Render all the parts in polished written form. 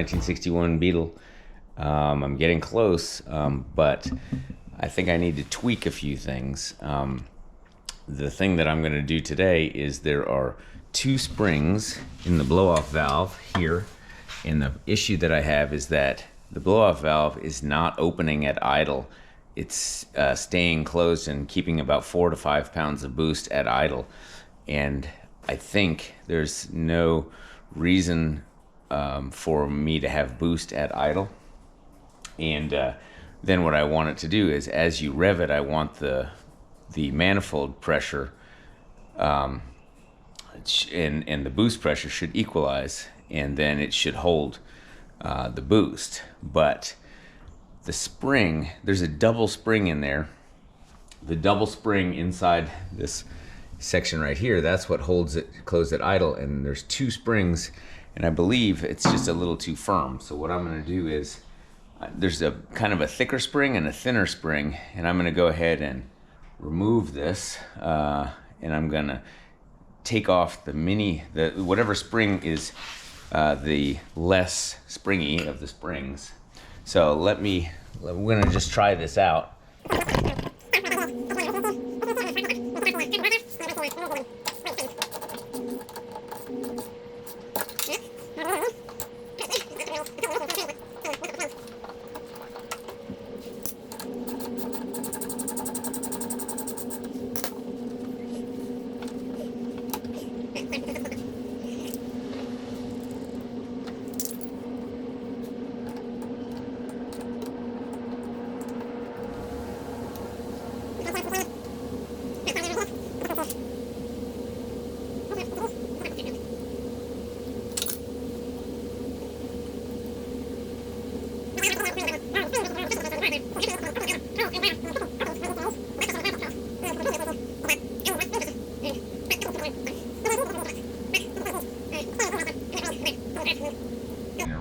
1961 Beetle. I'm getting close, but I think I need to tweak a few things. The thing that I'm going to do today is there are two springs in the blow-off valve here, and the issue that I have is that the blow-off valve is not opening at idle. It's staying closed and keeping about 4 to 5 pounds of boost at idle, and I think there's no reason for me to have boost at idle. And then what I want it to do is, as you rev it, I want the manifold pressure and the boost pressure should equalize, and then it should hold the boost. But the spring, there's a double spring in there. The double spring inside this section right here, that's what holds it closed at idle, and there's two springs, and I believe it's just a little too firm. So what I'm going to do is, there's a kind of a thicker spring and a thinner spring, and I'm going to go ahead and remove this, and I'm going to take off the whatever spring is the less springy of the springs. So we're going to just try this out.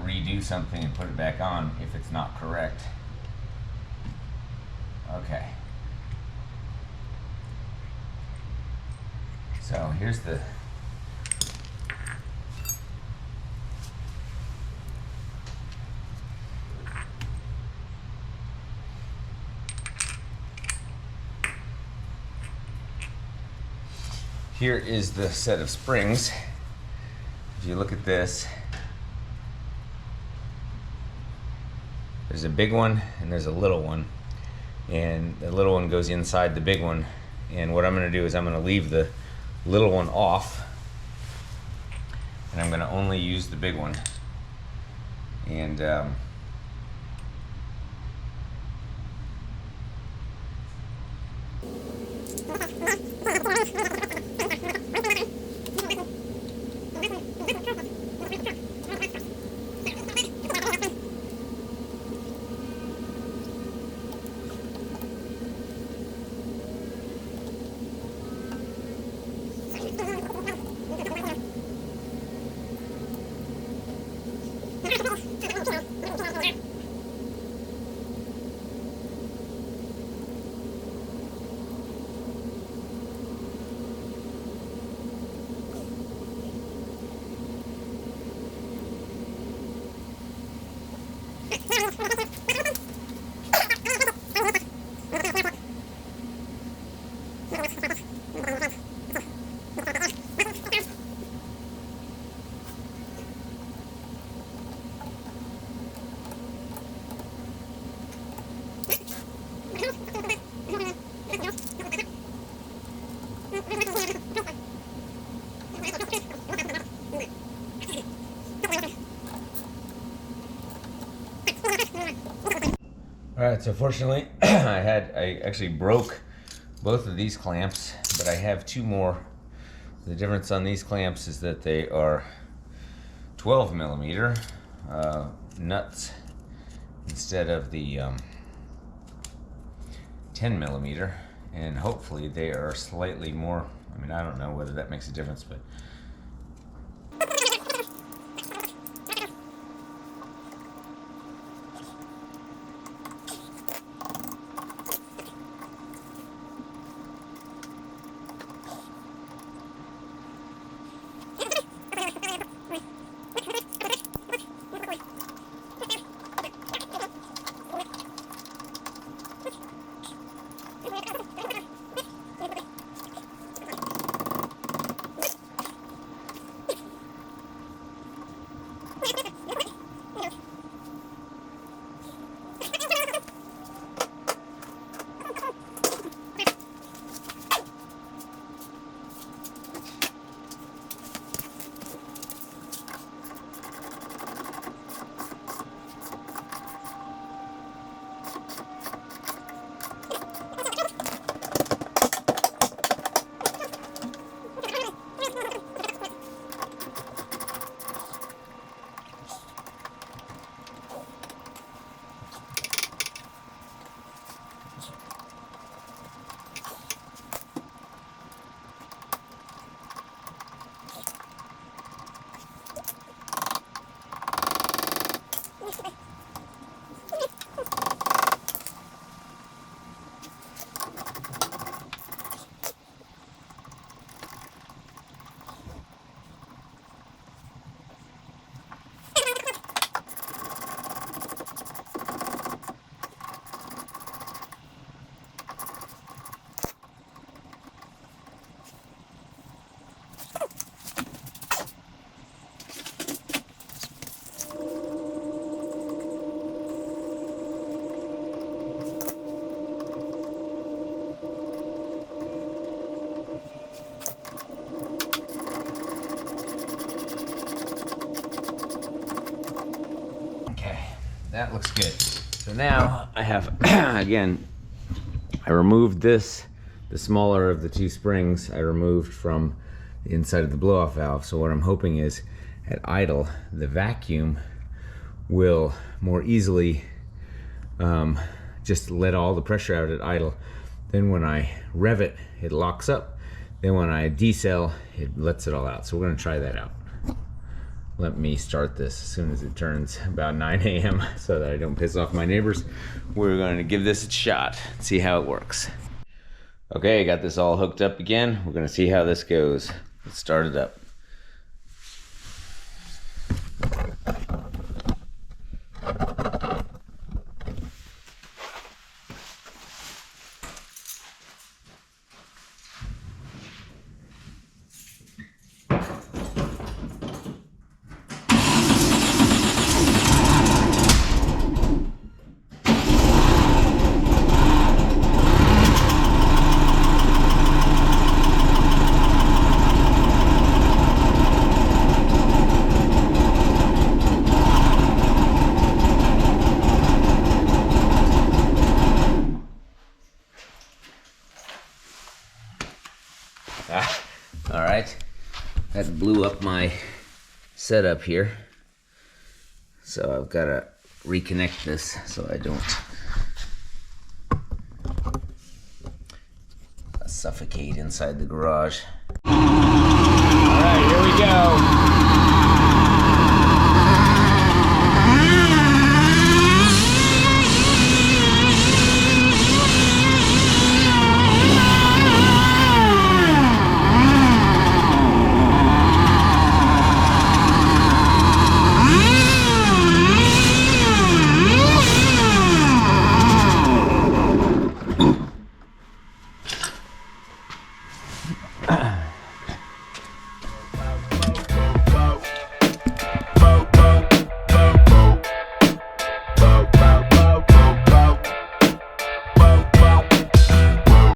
Redo something and put it back on if it's not correct. Okay. So here's the here is the set of springs. If you look at this, there's a big one and there's a little one, and the little one goes inside the big one. And what I'm going to do is I'm going to leave the little one off, and I'm going to only use the big one. And Alright, so fortunately I actually broke both of these clamps, but I have two more. The difference on these clamps is that they are 12 millimeter nuts instead of the 10 millimeter, and hopefully they are slightly more, I mean, I don't know whether that makes a difference, but That looks good. So now I have, again, I removed this, the smaller of the two springs I removed from the inside of the blow-off valve. So what I'm hoping is at idle, the vacuum will more easily just let all the pressure out at idle. Then when I rev it, it locks up. Then when I decel, it lets it all out. So we're gonna try that out. Let me start this as soon as it turns about 9 a.m. so that I don't piss off my neighbors. We're going to give this a shot, see how it works. Okay, I got this all hooked up again. We're going to see how this goes. Let's start it up. All right, that blew up my setup here. So I've got to reconnect this so I don't suffocate inside the garage. All right, here we go.